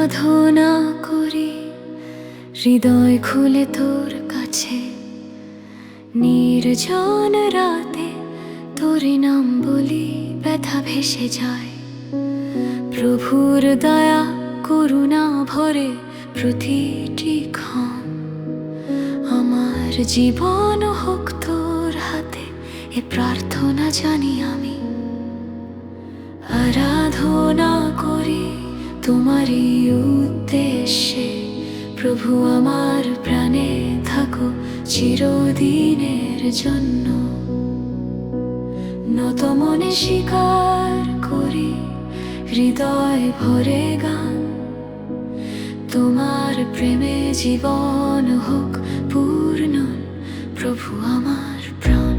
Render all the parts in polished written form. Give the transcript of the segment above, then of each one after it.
আরাধনা করি হৃদয় খুলে তোর কাছে, নির্জন রাতে তোর নাম বলি ব্যথা ভেসে যায়। প্রভুর দয়া করুণা ভরে প্রতিটি ক্ষণ, আমার জীবন হোক তোর হাতে, এ প্রার্থনা জানি আমি। আরাধনা করি তোমারই উদ্দেশ্যে, প্রভু আমার প্রাণে থাকো চিরদিনের জন্য। নত মনে স্বীকার করি হৃদয় ভরে গান, তোমার প্রেমে জীবন হোক পূর্ণ, প্রভু আমার প্রাণ।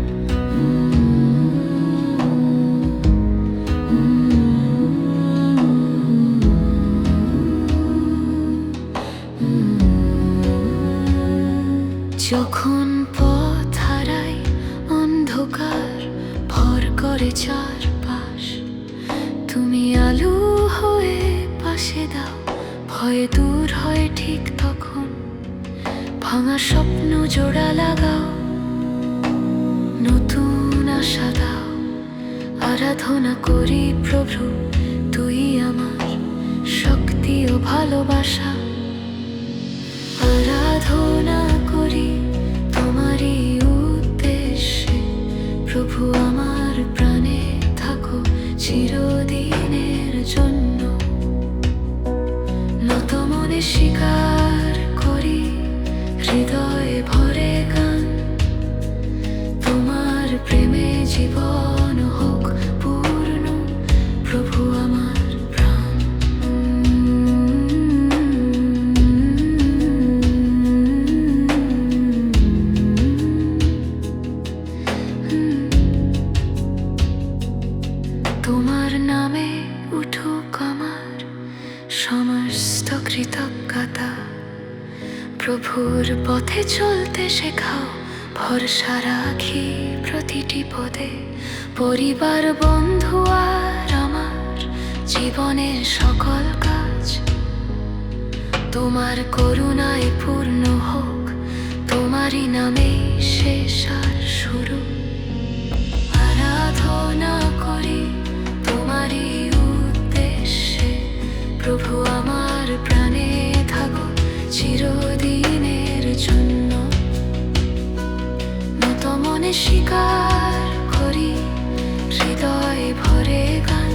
যখন পথ হারাই, অন্ধকার ভর করে চারপাশ, তুমি আলো হয়ে পাশে দাও, ভয় দূর হয় ঠিক তখন। ভাঙা স্বপ্ন জোড়া লাগাও, নতুন আশা দাও। আরাধনা করি প্রভু, তুই আমার শক্তি ও ভালোবাসা। আরাধনা করি তোমারই উদ্দেশ্যে, প্রভু আমার প্রাণে থাকো চিরদিনের জন্য। নত মনে স্বীকার করি হৃদয় ভরে গান, তোমার প্রেমে জীবন হোক পূর্ণ, প্রভু আমার প্রাণ। তোমার নামে উঠুক আমার সমস্ত কৃতজ্ঞতা, প্রভুর পথে চলতে শেখাও, ভরসা রাখি প্রতিটি পদে। পরিবার বন্ধু আর আমার জীবনের সকল কাজ, তোমার করুণায় পূর্ণ হোক, তোমারই নামে শেষ আর শুরু। আরাধনা করি তোমারই উদ্দেশ্যে, প্রভু আমার প্রাণে থাকো চিরদিনের জন্য। নত মনে স্বীকার করি হৃদয় ভরে গান,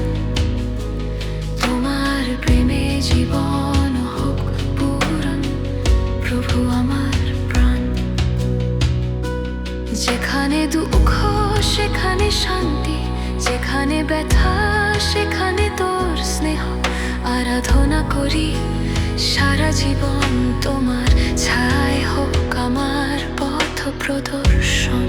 তোমার প্রেমে জীবন হোক পূরণ, প্রভু আমার প্রাণ। যেখানে দুঃখ সেখানে শান্তি, যেখানে ব্যথা সেখানে তোর স্নেহ। আরাধনা করি সারা জীবন তোমার ছায় হোক আমার পথ প্রদর্শন।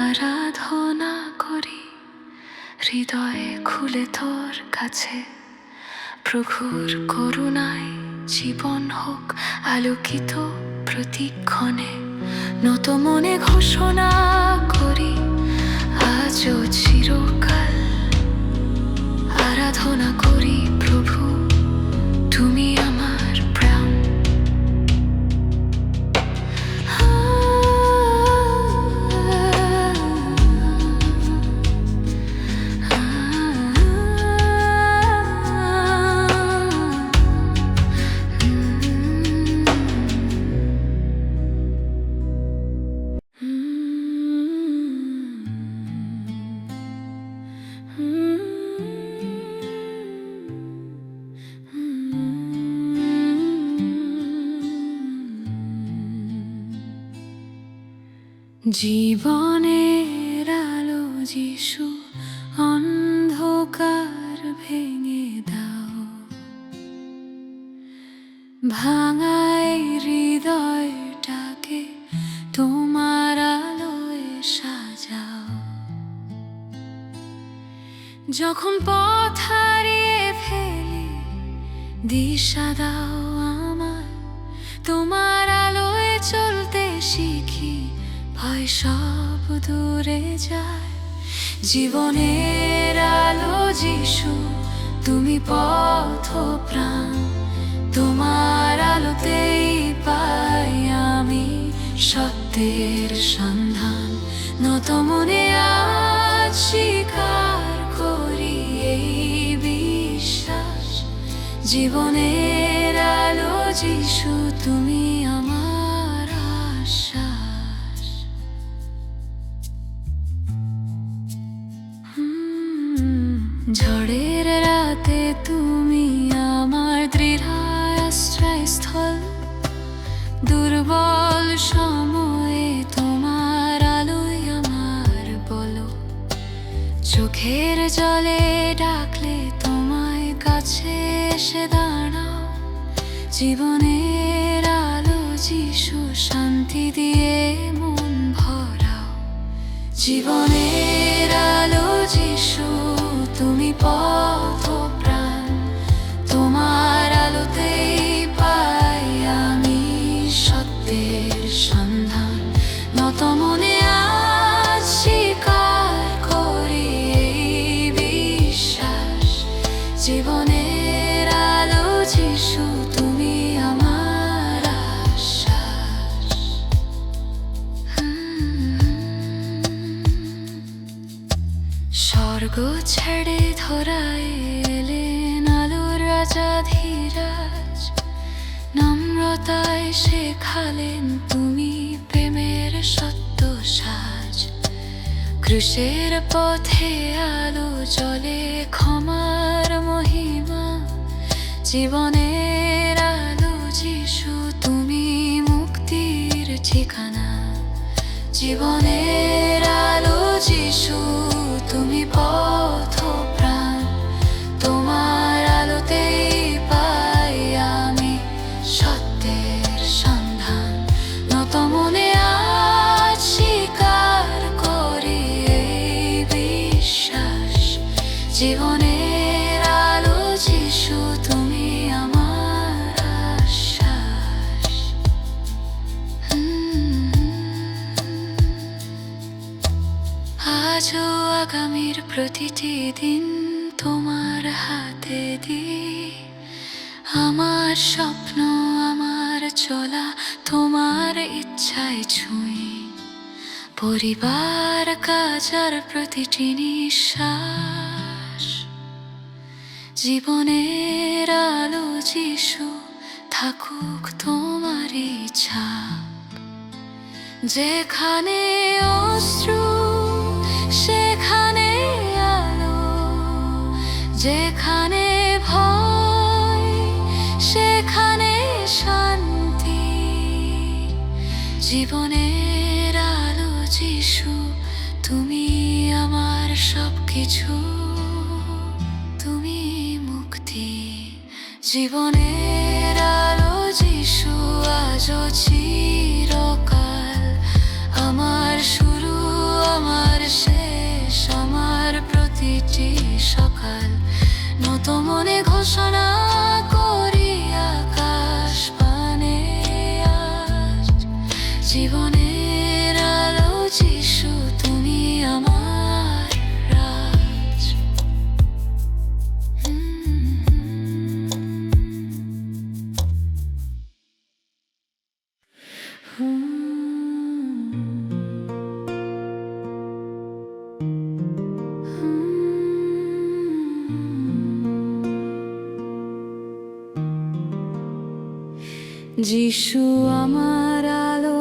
আরাধনা করি হৃদয়ে খুলে তোর কাছে, প্রভুর করুণায় জীবন হোক আলোকিত প্রতিক্ষণে। নত মনে ঘোষণা করি আজও চিরকাল, আরাধনা করি প্রভু, তুমি আমার প্রাণ। জীবনের আলো যিশু, অন্ধকার ভেঙে দাও, ভাঙাই হৃদয়টাকে তোমার আলোয় সাজাও। যখন পথ হারিয়ে ফেলি, দিশা দাও আমায়, তোমার আলোয় চলতে শিখি, ভয় সব দূরে যায়। জীবনের আলো যিশু, তুমি পথ প্রাণ, তোমার আলোতেই পাই আমি সত্যের সন্ধান। নত মনে আজ স্বীকার করি এই বিশ্বাস, জীবনের আলো যিশু, তুমি আমার আশ্বাস। ঝড়ের রাতে তুমি আমার দৃঢ় আশ্রয়স্থল, দুর্বল সময়ে তোমার আলোয় আমার বলো। চোখের জলে ডাকলে তোমায় কাছে এসে দাঁড়াও, জীবনের আলো যিশু, শান্তি দিয়ে মন ভরাও। জীবনের আলো যিশু, তুমি পথ প্রাণ, তোমার আলোতেই পাই আমি সত্যের সন্ধান। নত মনে আজ স্বীকার করি এই বিশ্বাস, জীবনের আলো যিশু, তুমি আমার আশ্বাস। স্বর্গ ছেড়ে ধরায় এলেন আলোর রাজা ধীরাজ, নম্রতায় শেখালেন তুমি প্রেমের সত্য সাজ। ক্রুশের পথে আলো জ্বলে ক্ষমার মহিমা, জীবনের আলো যিশু, তুমি মুক্তির ঠিকানা। জীবনের আলো যিশু, তুমি পথ প্রাণ, তোমার আলোতেই পাই আমি সত্যের সন্ধান। নত মনে আজ স্বীকার করি এই বিশ্বাস, জীবনের আলো যিশু, তুমি আমার আশ্বাস। আজও আগামীর প্রতিটি দিন তোমার হাতে দিই, আমার স্বপ্ন, আমার চলা তোমার ইচ্ছায় ছুঁই। পরিবার, কাজ আর প্রতিটি নিঃশ্বাস, জীবনের আলো যিশু, থাকুক তোমারই ছাপ। যেখানে অশ্রু সেখানে আলো, যেখানে ভয় সেখানে শান্তি। জীবনের আলো যিশু, তুমি আমার সবকিছু, তুমি মুক্তি। জীবনের আলো যিশু, আজও চিরকাল আমার শুরু, আমার শেষ, আমার প্রতিটি সকাল। নত মনে ঘোষণা করি আকাশ পানে আজ, জীবনের আলো যিশু, তুমি আমার রাজ। যিশু আমার আলো,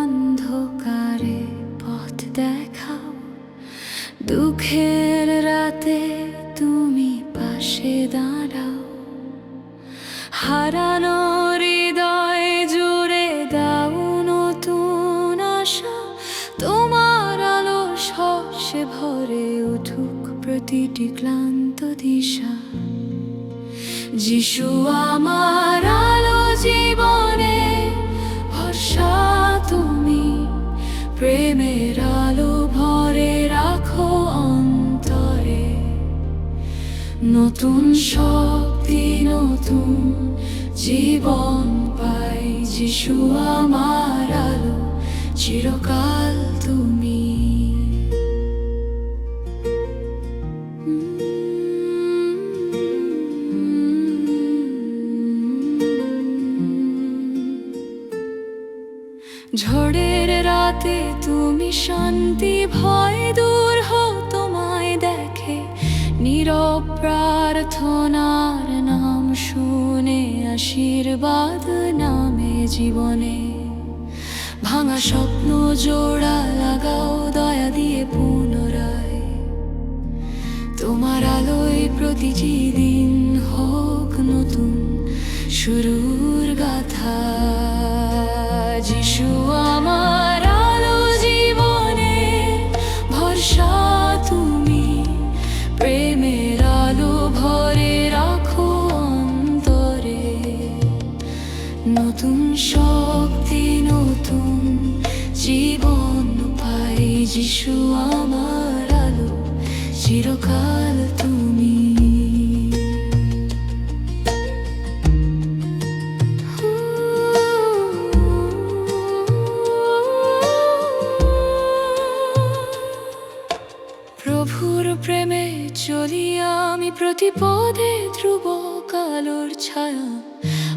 অন্ধকারে পথ দেখাও, দুঃখের রাতে তুমি পাশে দাঁড়াও। হারানো হৃদয় জুড়ে দাও নতুন আশা, তোমার আলো স্পর্শে ভরে উঠুক প্রতিটি ক্লান্ত দিশা। যিশু আমার আলো, জীবনে ভরসা তুমি, প্রেমের আলো ভরে রাখো অন্তরে। নতুন শক্তি নতুন জীবন পাই। যিশু আমার আলো, চিরকাল তুমি। ঝড়ের রাতে তুমি শান্তি, ভয় দূর হও তোমায় দেখে। নীরব প্রার্থনার নাম শুনে আশীর্বাদ নামে জীবনে। ভাঙা স্বপ্ন জোড়া লাগাও দয়া দিয়ে পুনরায়। তোমার আলোয় প্রতিটি দিন হোক নতুন শুরুর গাথা। যিশু আমার আলো জীবনে, ভরসা তুমি। প্রেমের আলো ভরে রাখো অন্তরে। নতুন শক্তি, নতুন জীবন পাই। যিশু আমার আলো, চিরকাল তুমি। প্রভুর প্রেমে চলি আমি প্রতি পদে, ধ্রুব কালোর ছায়া।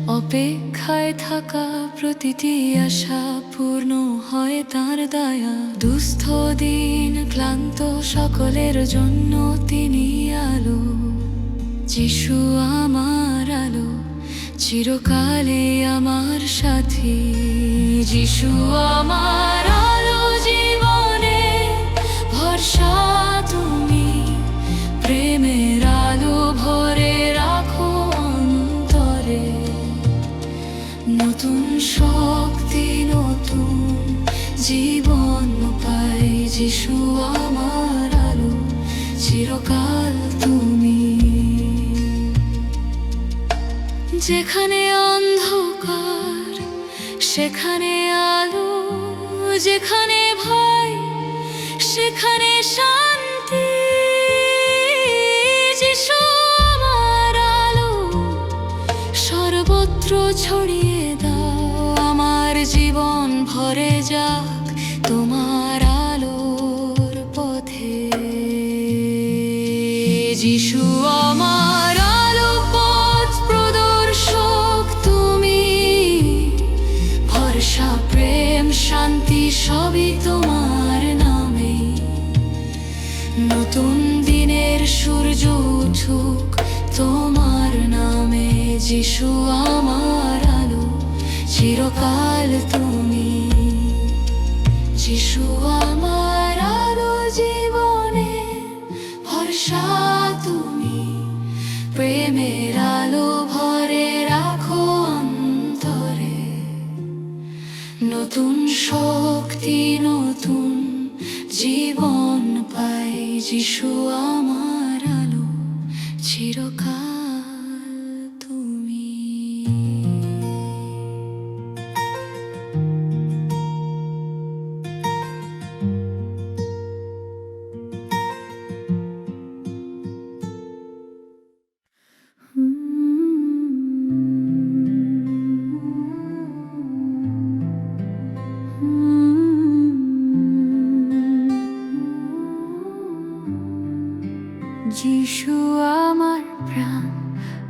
অপেক্ষায় থাকা প্রতিটি আশা পূর্ণ হয় তার দয়া। দুস্থ দিন ক্লান্ত সকলের জন্য তিনি আলো। যিশু আমার আলো, চিরকালে আমার সাথী। যিশু আমার আলো জীবনে, ভরসা তুমি। প্রেমের আলো ভরে রাখো অন্তরে। নতুন শক্তি, নতুন জীবন পাই। যিশু আমার আলো, চিরকাল তুমি। যেখানে অন্ধকার সেখানে আলো, যেখানে ভয় সেখানে শান্তি। যিশু আমার আলো, সর্বত্র ছড়িয়ে দাও। আমার জীবন ভরে যাক তোমার আলোর পথে। যিশু আমার আলো, পথ প্রদর্শক তুমি। ভরসা, প্রেম, শান্তি সবই তোমার নামে। নতুন দিনের সূর্য উঠুক তোমার নামে। যিশু আমার আলো, চিরকাল তুমি। যিশু আমার আলো জীবনে, ভরসা তুমি। প্রেমের আলো ভরে রাখো অন্তরে। নতুন শক্তি, নতুন জীবন পাই। যিশু আমার আলো, চিরকাল তুমি। যিশু আমার প্রাণ,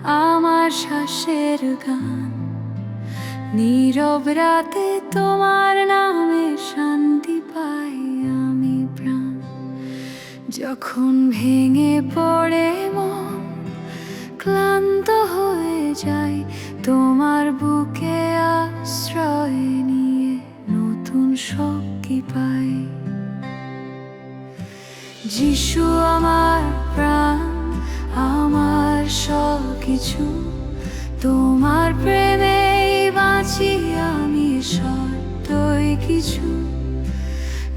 আমার শ্বাসের গান। নীরব রাতে তোমার নামে শান্তি পাই আমি প্রাণ। যখন ভেঙে পড়ে মন, ক্লান্ত হয়ে যাই, তোমার বুকে আশ্রয় নিয়ে নতুন শক্তি পাই। যিশু আমার প্রাণ, আমার সব কিছু। তোমার প্রেমে বাঁচি আমি, সত্যই কিছু।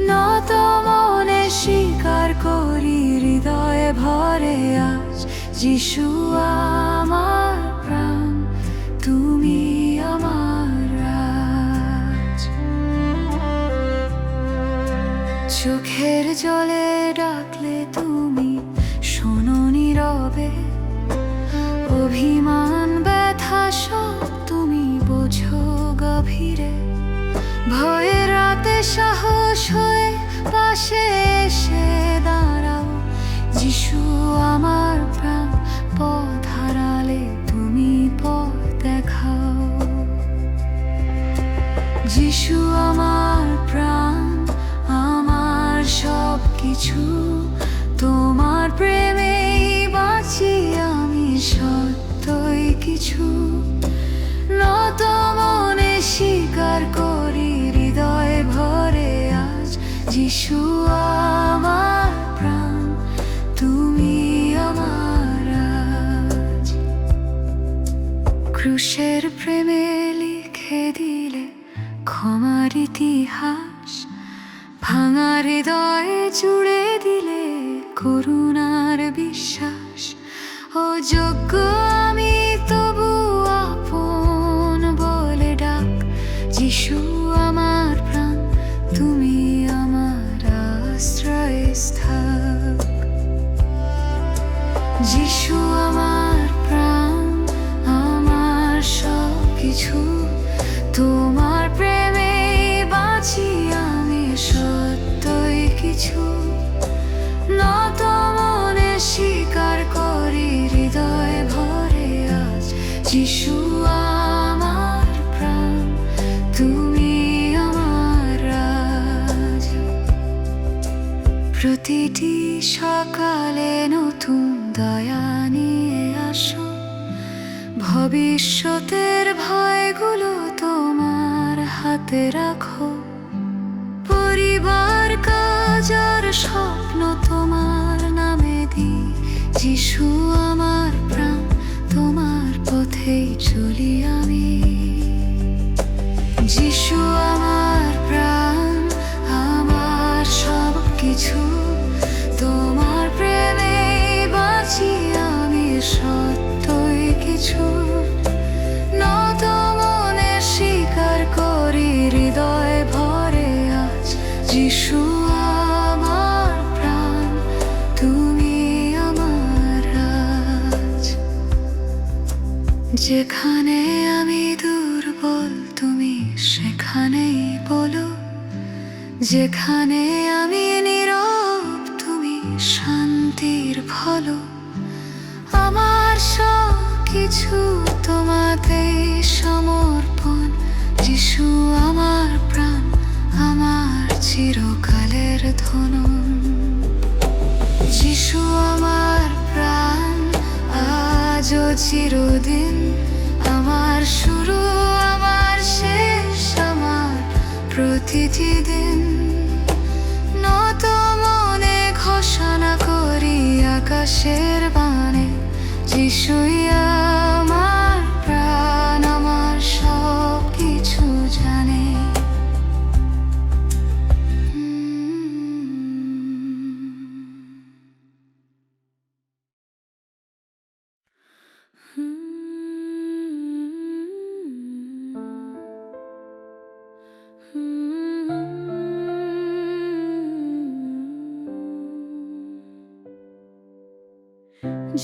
নত মনে স্বীকার করি, হৃদয়ে ভরে আজ। যিশু আমার প্রাণ, তুমি আমার রাজ। চোখের জলে ডাকলে তুমি শোনো নীরবে। অভিমান ভয়ের রাতে সাহস হয়ে পাশে এসে দাঁড়াও। যিশু আমার প্রাণ, পথ হারালে তুমি পথ দেখাও। যিশু আমার প্রাণ, আমার সব কিছু, তোমার প্রেমেই বাঁচি আমি, সত্যই কিছু। নত মনে স্বীকার করি হৃদয় ভরে আজ, যিশু আমার প্রাণ, তুমি আমার আজ। ক্রুশের প্রেমে লিখে দিলে ক্ষমার ইতিহাস, ভাঙা হৃদয়ে জুড়ে দিলে করুণার বিশ্বাস। অযোগ্য আমি তবু আপন বলে ডাক, যিশু আমার প্রাণ, তুমি আমার আশ্রয়স্থল। যিশু আমার প্রাণ, আমার সব কিছু, তোমার প্রেমে বাঁচি আমি, সত্যই কিছু। নত মনে স্বীকার করি হৃদয় ভরে আজ, যিশু আমার প্রাণ, তুমি আমার রাজ। প্রতিটি সকালে নতুন দয়া নিয়ে আসো, ভবিষ্যতের ভয়গুলো তোমার হাতে রাখো। পরিবার, কাজ আর স্বপ্ন তোমার নামে দিই, যিশু আমার প্রাণ, তোমার পথেই চলি আমি। যিশু আমার প্রাণ, আমার সব কিছু, তোমার প্রেমে বাঁচি আমি, সত্যই কিছু। নত মনে স্বীকার করি হৃদয় ভরে আজ, যিশু আমার প্রাণ, তুমি আমার রাজ। যেখানে আমি দুর্বল তুমি সেখানেই বলো, যেখানে আমি নীরব তুমি শান্তির ফলো। আমার সব কিছু তোমাতেই সমর্পণ, যিশু আমার প্রাণ, আমার চিরকালের ধন। যিশু আমার প্রাণ, আজও চিরদিন, আমার শুরু আমার শেষ, আমার প্রতিটি দিন। নত মনে ঘোষণা করি আকাশের বাণে, যিশুই আমার প্রাণ, আমার সব কিছু জানে।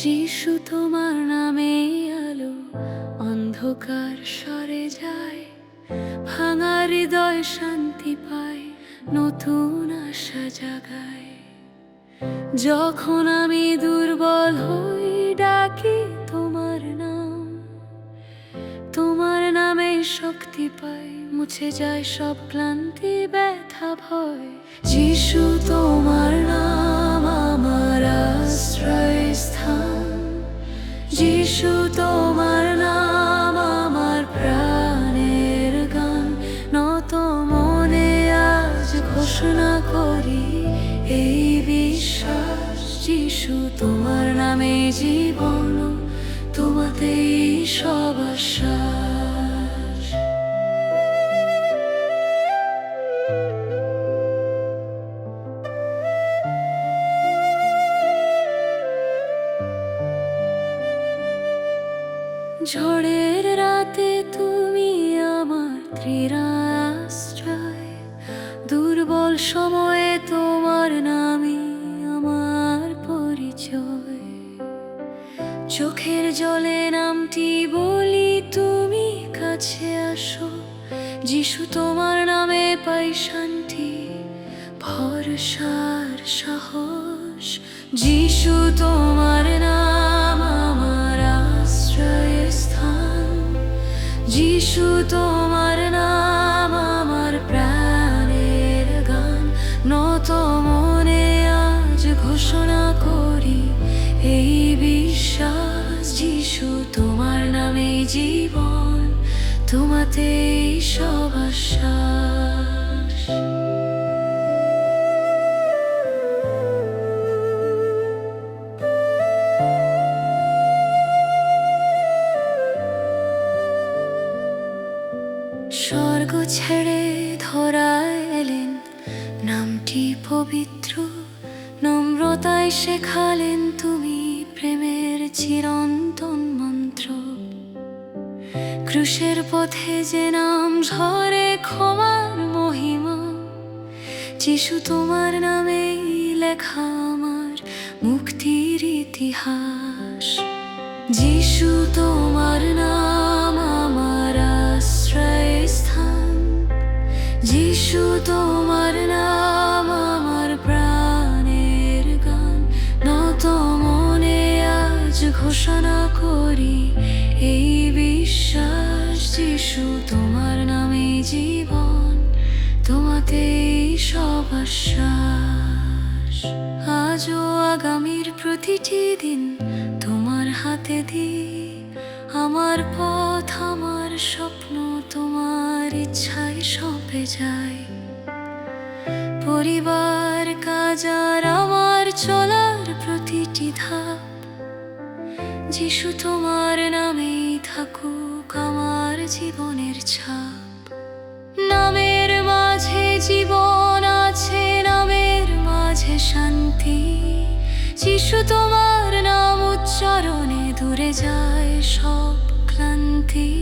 যিশু তোমার নামে আলো অন্ধকার সরে যায়, ভাঙা হৃদয় শান্তি পায়, নতুন আশা জাগায়। যখন আমি দুর্বল হই ডাকি তোমার নাম, তোমার নামে শক্তি পাই, মুছে যায় সব ক্লান্তি ব্যথা ভয়। যিশু তোমার নাম আমার আশ্রয়স্থান, যিশু তোমার নাম আমার প্রাণের গান। নত মনে আজ ঘোষণা করি এই বিশ্বাস, যিশু তোমার নামে জীবন, তোমাতেই সব আশ্বাস। ঝড়ের রাতে তুমি আমার আশ্রয়, দুর্বল সময়ে তোমার নামই আমার পরিচয়। চোখের জলে নামটি বলি তুমি কাছে আসো, যিশু তোমার নামে পাই শান্তি, ভরসার সাহস। যিশু তোমার নাম আমার আশ্রয়স্থান, যিশু তোমার নাম আমার প্রাণের গান। নত মনে আজ ঘোষণা করি এই বিশ্বাস, যিশু তোমার নামেই জীবন, তোমাতেই সব আশ্বাস। স্বর্গ ছেড়ে ধরায় এলেন, নামটি পবিত্র, নম্রতায় শেখালেন তুমি প্রেমের চিরন্তন মন্ত্র। ক্রুশের পথে যে নাম ঝরে ক্ষমার মহিমা, যিশু তোমার নামেই লেখা আমার মুক্তির ইতিহাস। যিশু তোমার নাম আমার আশ্রয়স্থান, যিশু তোমার নাম আমার প্রাণের গান। নত মনে আজ ঘোষণা করি এই বিশ্বাস, যিশু তোমার নামেই জীবন, তোমাতেই সব আশ্বাস। আজও আগামীর প্রতিটি দিন তোমার হাতে দিই, আমার পথ আমার স্বপ্ন তোমার ইচ্ছায় সঁপে যায়। পরিবার, কাজ আর আমার চলার প্রতিটি ধাপ, যিশু তোমার নামেই থাকুক আমার জীবনের ছাপ। নামের মাঝে জীবন আছে, নামের মাঝে শান্তি, যিশু তোমার নাম উচ্চারণে দূরে যায় সব ক্লান্তি।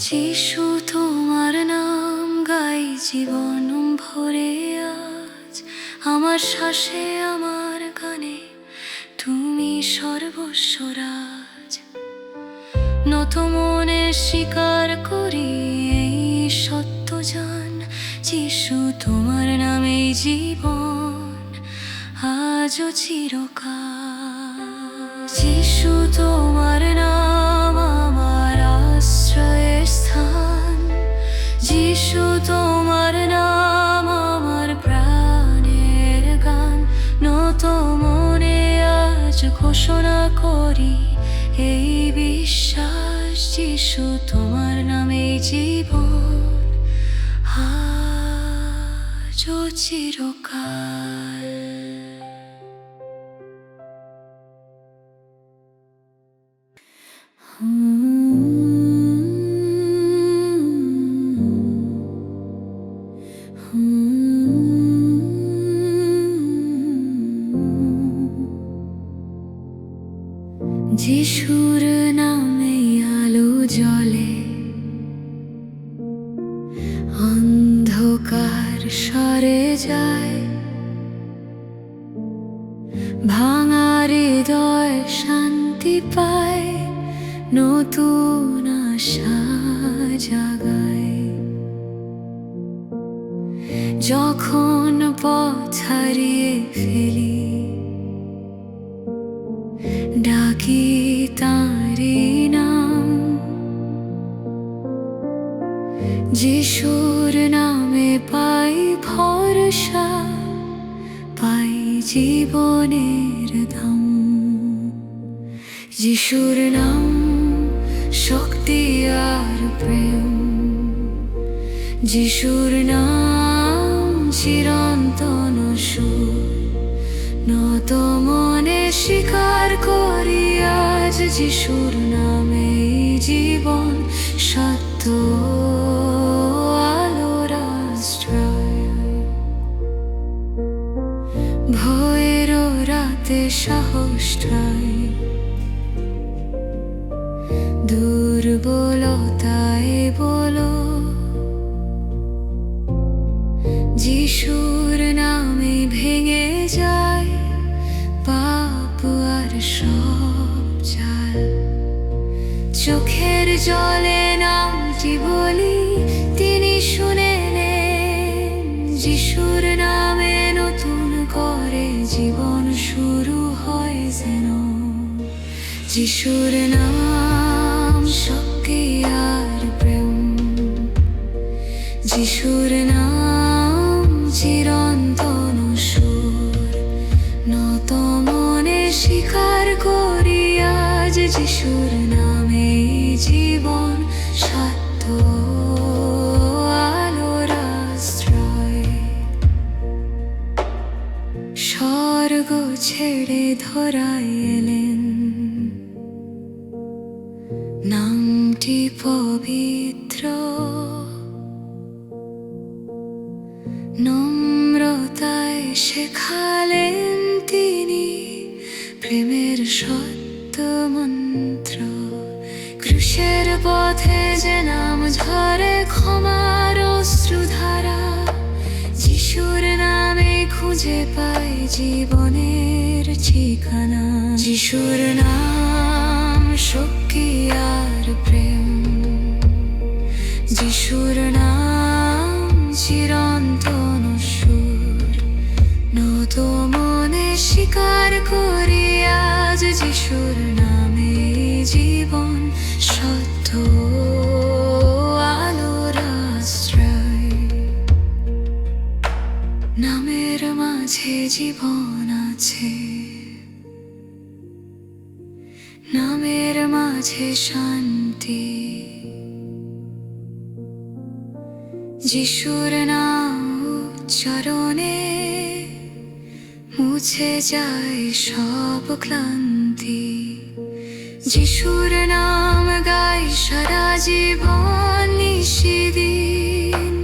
যিশু তোমার নাম গাই জীবন ভরে আজ, আমার শ্বাসে আমার গানে তুমি সর্বস্বরাজ। নত মনে স্বীকার করি এই সত্য জান, যিশু তোমার নামেই জীবন, আজও চিরকাল। যিশু তোমার নাম আমার আশ্রয়স্থান, যিশু তোমার নাম আমার প্রাণের গান। নত মনে আজ ঘোষণা করি এই বিশ্বাস, যিশু তোমার নামেই জীবন, আজও চিরকাল। যিশুর নামে আলো জ্বলে, অন্ধকার সরে যায়। ভাঙা হৃদয় শান্তি পায়, নতুন আশা জাগায়। যখন পথ হারিয়ে ফেলি, ডাকি তাঁরই নাম। যিশুর নামে পাই ভরসা, পাই জীবনের ধাম। যিশুর নাম শক্তি আর প্রেম, যিশুর নাম চিরন্তন সুর। নত মনে স্বীকার করি আজ, যিশুর নামে জীবন, সত্য আলোর আশ্রয়। ভয়ের রাতে সাহস ঠাই, দুর্বলতায় বলো, যিশুর নামে ভেঙে যায় পাপ আর সব জাল। চোখের জলে নামটি বলি, তিনি শুনে নেন। যিশুর নামে নতুন করে জীবন শুরু হয় যেন। যিশুর নাম শক্তি আর প্রেম, যিশুর নাম চিরন্তন সুর। নত মনে স্বীকার করি আজ, যিশুর নামে জীবন সত্য আলোর আশ্রয়। স্বর্গ ছেড়ে ধরায় এলেন, নামটি পবিত্র। নম্রতায় শেখালেন তিনি প্রেমের সত্য মন্ত্র। ক্রুশের পথে যে নাম ঝরে ক্ষমার অশ্রুধারা, যিশুর নামে খুঁজে পাই জীবনের ঠিকানা। যিশুর নাম শক্তি আর প্রেম, যিশুর নাম চিরন্তন সুর। নত মনে স্বীকার করি আজ, যিশুর নামে জীবন সত্য আলোর আশ্রয়। নামের মাঝে জীবন আছে, নামের মাঝে শান্তি। যিশুর নাম উচ্চারণে মুছে যায় সব ক্লান্তি। যিশুর নাম গাই সারা জীবন নিশিদিন।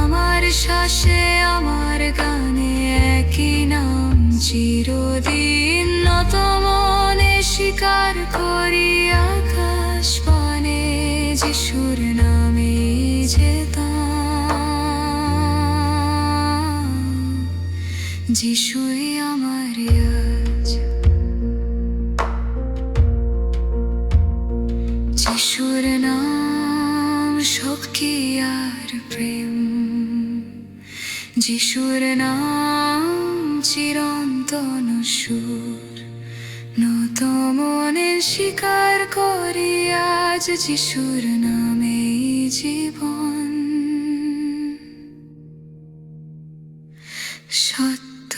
আমার শ্বাসে আমার গানে একই নাম চিরদিন। নত মনে স্বীকার করি আকাশ পানে, যিশুর নামে যেতাম। যিশুই আমার আজ, যিশুর নাম শক্তি আর প্রেম, যিশুর নাম চিরন্তন সুর। নত মনে স্বীকার করি আজ, যিশুর নামে জীবন সত্য।